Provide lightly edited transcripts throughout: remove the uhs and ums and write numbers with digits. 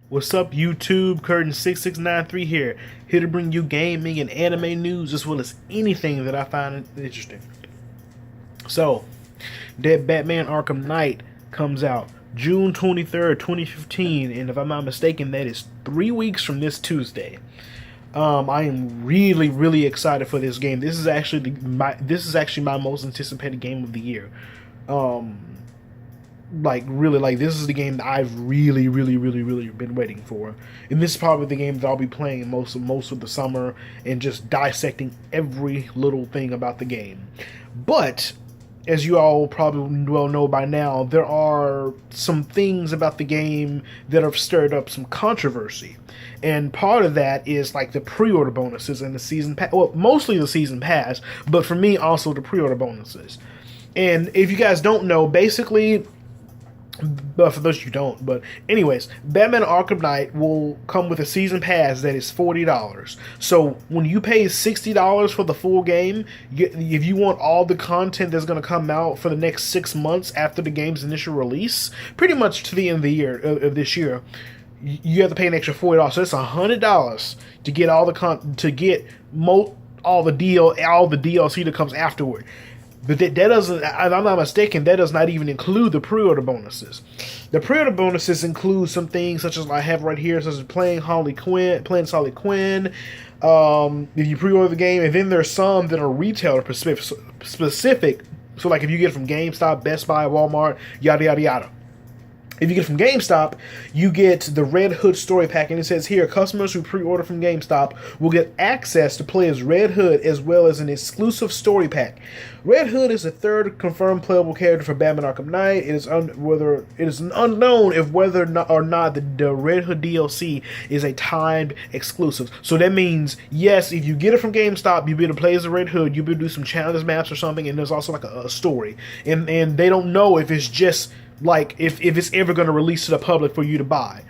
What's up, YouTube? Curtain6693 here to bring you gaming and anime news as well as anything that I find interesting. So, that Batman Arkham Knight comes out June 23rd, 2015, and if I'm not mistaken, that is 3 weeks from this Tuesday. I am really excited for this game. This is actually my most anticipated game of the year. Um, this is the game that I've really been waiting for, and this is probably the game that I'll be playing most of the summer and just dissecting every little thing about the game. But as you all probably well know by now, there are some things about the game that have stirred up some controversy. And part of that is like the pre-order bonuses and the season pass. Well, mostly the season pass, but for me also the pre-order bonuses. And if you guys don't know, basically, but for those you don't, but anyways, Batman Arkham Knight will come with a season pass that is $40. So when you pay $60 for the full game, if you want all the content that's going to come out for the next 6 months after the game's initial release, pretty much to the end of the year of this year, you have to pay an extra $40. So it's $100 to get all the DLC that comes afterward. But that doesn't, if I'm not mistaken, that does not even include the pre-order bonuses. The pre-order bonuses include some things such as I have right here, such as playing Harley Quinn, if you pre-order the game, and then there's some that are retailer specific. So like if you get it from GameStop, Best Buy, Walmart, yada yada yada. If you get it from GameStop, you get the Red Hood story pack, and it says here, customers who pre-order from GameStop will get access to play as Red Hood as well as an exclusive story pack. Red Hood is the third confirmed playable character for Batman Arkham Knight. It is unknown if whether or not the Red Hood DLC is a timed exclusive. So that means, yes, if you get it from GameStop, you'll be able to play as the Red Hood, you'll be able to do some challenge maps or something, and there's also like a story. And they don't know if it's just like if it's ever going to release to the public for you to buy.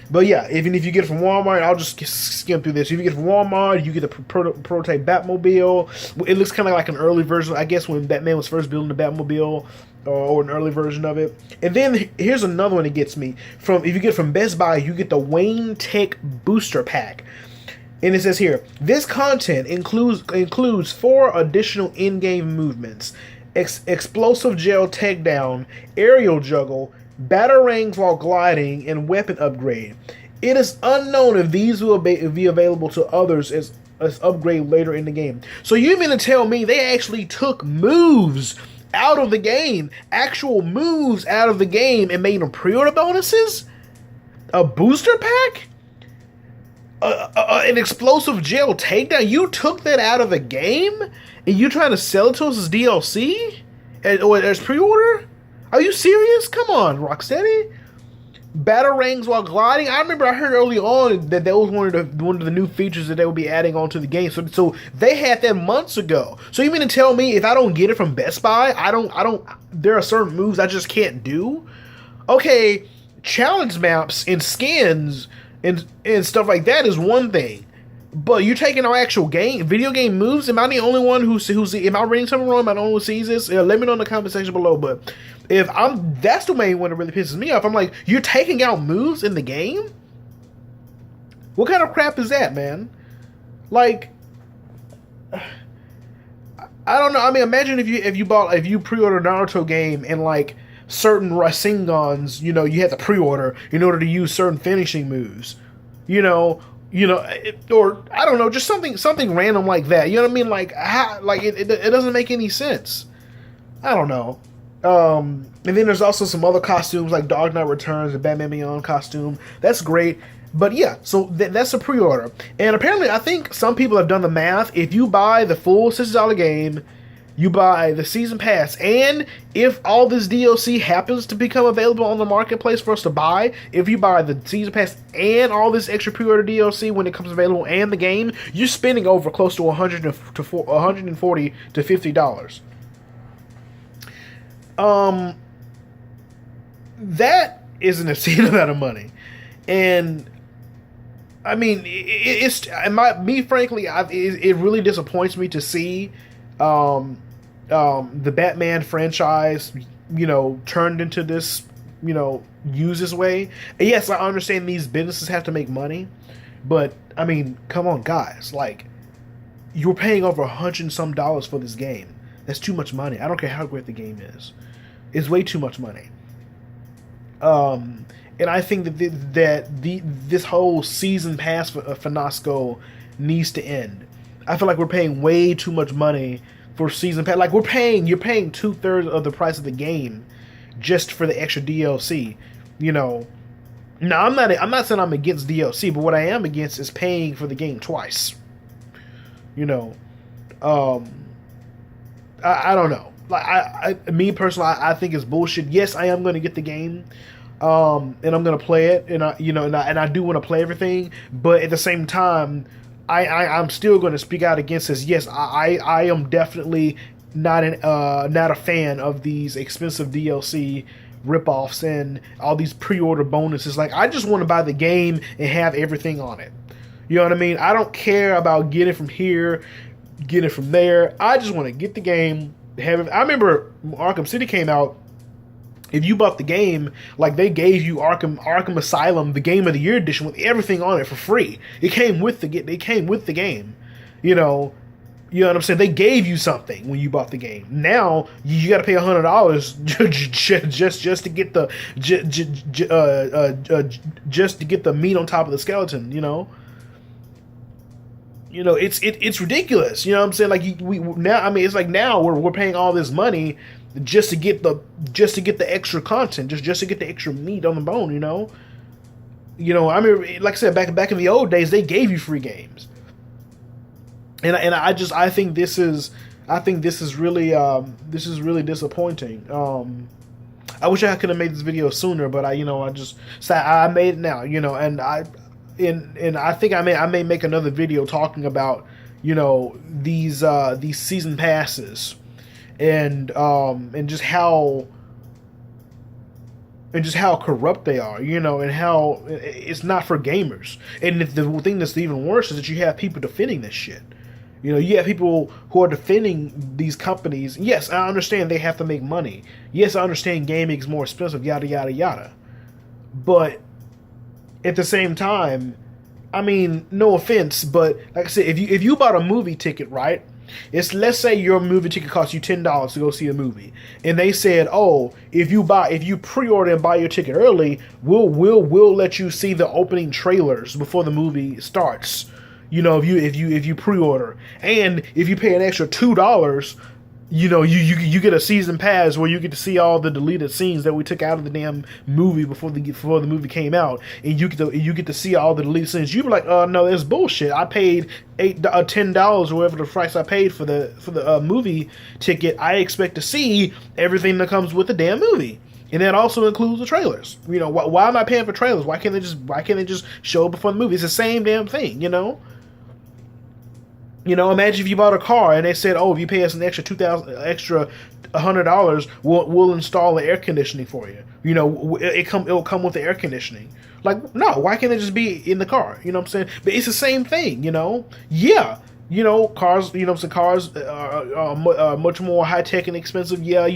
But yeah, even if you get it from Walmart, I'll just skim through this. If you get it from Walmart, you get the prototype Batmobile. It looks kind of like an early version, I guess, when Batman was first building the Batmobile, or an early version of it. And then here's another one that gets me. If you get it from Best Buy, you get the Wayne Tech Booster Pack. And it says here, this content includes 4 additional in-game movements: explosive gel takedown, aerial juggle, batarangs while gliding, and weapon upgrade. It is unknown if these will be available to others as upgrade later in the game. So you mean to tell me they actually took moves out of the game, actual moves out of the game, and made them pre-order bonuses? A booster pack? An explosive gel takedown? You took that out of the game? And you trying to sell it to us as DLC? Or as pre-order? Are you serious? Come on, Rocksteady. Batarangs while gliding. I remember I heard early on that was one of the new features that they would be adding onto the game. So they had that months ago. So you mean to tell me if I don't get it from Best Buy, there are certain moves I just can't do? Okay, challenge maps and skins and stuff like that is one thing. But you're taking our actual video game moves? Am I the only one who's am I reading something wrong? Am I the only one who sees this? Let me know in the comment section below. But that's the main one that really pisses me off. I'm like, you're taking out moves in the game? What kind of crap is that, man? Like, I don't know. I mean, imagine if you pre-order a Naruto game and like certain Rasengans, you had to pre-order in order to use certain finishing moves, or I don't know, just something random like that. You know what I mean? Like, it doesn't make any sense. I don't know. And then there's also some other costumes like Dark Knight Returns, the Batman Beyond costume. That's great. But yeah, so that's a pre-order. And apparently, I think some people have done the math. If you buy the full $60 game, you buy the season pass, and if all this DLC happens to become available on the marketplace for us to buy, if you buy the season pass and all this extra pre-order DLC when it comes available and the game, you're spending over close to $140 to $50. That isn't a obscene amount of money, and I mean, it really disappoints me to see the Batman franchise, turned into this use this way. And yes, I understand these businesses have to make money, but I mean, come on, guys, like, you're paying over $100 and some for this game. That's too much money. I don't care how great the game is. It's way too much money. And I think that this whole season pass for Finasco needs to end. I feel like we're paying way too much money for season pass. Like, you're paying 2/3 of the price of the game just for the extra DLC. Now I'm not saying I'm against DLC, but what I am against is paying for the game twice. I don't know. Like, me personally, I think it's bullshit. Yes, I am going to get the game, and I'm going to play it, and I do want to play everything. But at the same time, I'm still going to speak out against this. Yes, I am definitely not a fan of these expensive DLC ripoffs and all these pre-order bonuses. Like, I just want to buy the game and have everything on it. You know what I mean? I don't care about getting from here, getting from there. I just want to get the game, have it. I remember Arkham City came out. If you bought the game, like, they gave you Arkham Asylum, the Game of the Year edition, with everything on it for free. It came with the game. You know what I'm saying? They gave you something when you bought the game. Now you got to pay $100 just to get the just to get the meat on top of the skeleton. It's ridiculous. You know what I'm saying? Like, it's like now we're paying all this money just to get the extra content, just to get the extra meat on the bone. I mean, like I said, back in the old days, they gave you free games. And I think this is really disappointing. I wish I could have made this video sooner, but I made it now. And I think I may make another video talking about these season passes and just how corrupt they are, and how it's not for gamers. And the thing that's even worse is that you have people defending this shit. You have people who are defending these companies. Yes, I understand they have to make money. Yes, I understand gaming is more expensive, yada, yada, yada. But at the same time, I mean, no offense, but like I said, if you bought a movie ticket, right? Let's say your movie ticket costs you $10 to go see a movie, and they said, oh, if you pre-order and buy your ticket early, we'll let you see the opening trailers before the movie starts. If you pre-order, and if you pay an extra $2, you get a season pass where you get to see all the deleted scenes that we took out of the damn movie before the movie came out, and you get to see all the deleted scenes. You be like, no, that's bullshit. I paid $10 or whatever the price I paid for the movie ticket. I expect to see everything that comes with the damn movie. And that also includes the trailers. Why am I paying for trailers? Why can't they just show it before the movie? It's the same damn thing, imagine if you bought a car and they said, "Oh, if you pay us an extra $100, we'll install the air conditioning for you." It'll come with the air conditioning. Like, no, why can't it just be in the car? You know what I'm saying? But it's the same thing. Yeah. Cars. Cars are much more high tech and expensive. Yeah.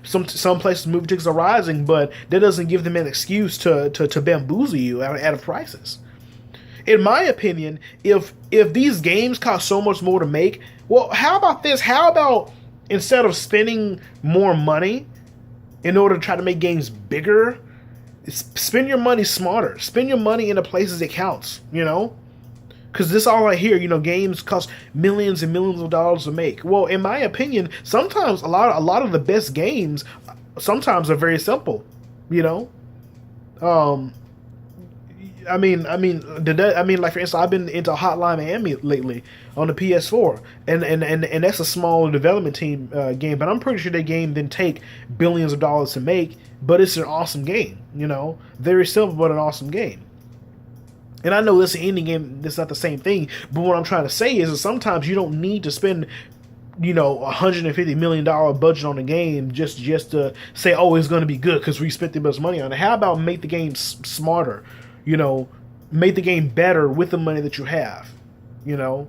Some places movie tickets are rising, but that doesn't give them an excuse to bamboozle you out of prices. In my opinion, if these games cost so much more to make, well, how about this? How about, instead of spending more money in order to try to make games bigger, spend your money smarter. Spend your money in the places it counts, Because this all I hear, games cost millions and millions of dollars to make. Well, in my opinion, sometimes a lot of the best games sometimes are very simple, I mean, like, for instance, I've been into Hotline Miami lately on the PS4, and that's a small development team game, but I'm pretty sure that game didn't take billions of dollars to make, but it's an awesome game, very simple but an awesome game. And I know this is an indie game, that's not the same thing, but what I'm trying to say is that sometimes you don't need to spend $150 million budget on a game just to say, oh, it's going to be good because we spent the most money on it. How about make the game smarter? Make the game better with the money that you have. What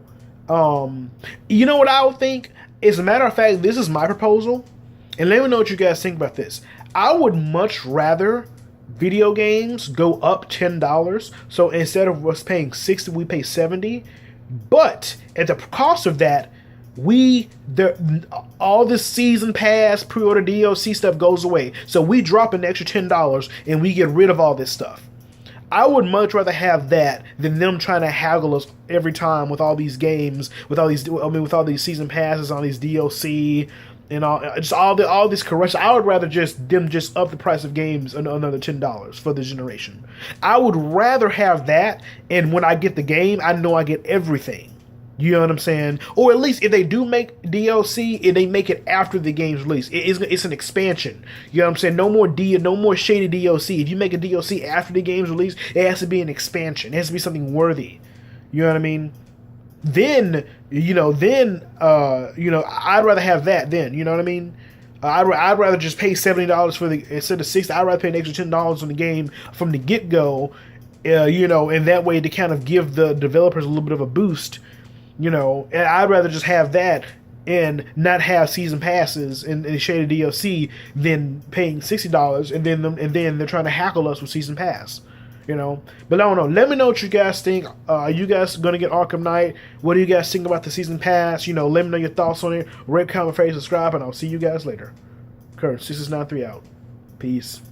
I would think? As a matter of fact, this is my proposal, and let me know what you guys think about this. I would much rather video games go up $10. So instead of us paying 60, we pay 70. But at the cost of that, all this season pass, pre-order DLC stuff goes away. So we drop an extra $10 and we get rid of all this stuff. I would much rather have that than them trying to haggle us every time with all these games, with all these season passes, all these DLC, and all this correction. I would rather them up the price of games another $10 for the generation. I would rather have that, and when I get the game, I know I get everything. You know what I'm saying? Or at least if they do make DLC, and they make it after the game's release, it's an expansion. You know what I'm saying? No more shady DLC. If you make a DLC after the game's release, it has to be an expansion. It has to be something worthy. You know what I mean? Then I'd rather have that. Then, you know what I mean? I'd rather just pay $70 instead of $60. I'd rather pay an extra $10 on the game from the get go. And that way to kind of give the developers a little bit of a boost. And I'd rather just have that and not have season passes and shaded DLC than paying $60 and then they're trying to hackle us with season pass. But I don't know. Let me know what you guys think. Are you guys gonna get Arkham Knight? What do you guys think about the season pass? Let me know your thoughts on it. Rate, comment, favorite, subscribe, and I'll see you guys later. Kurt 6693 out. Peace.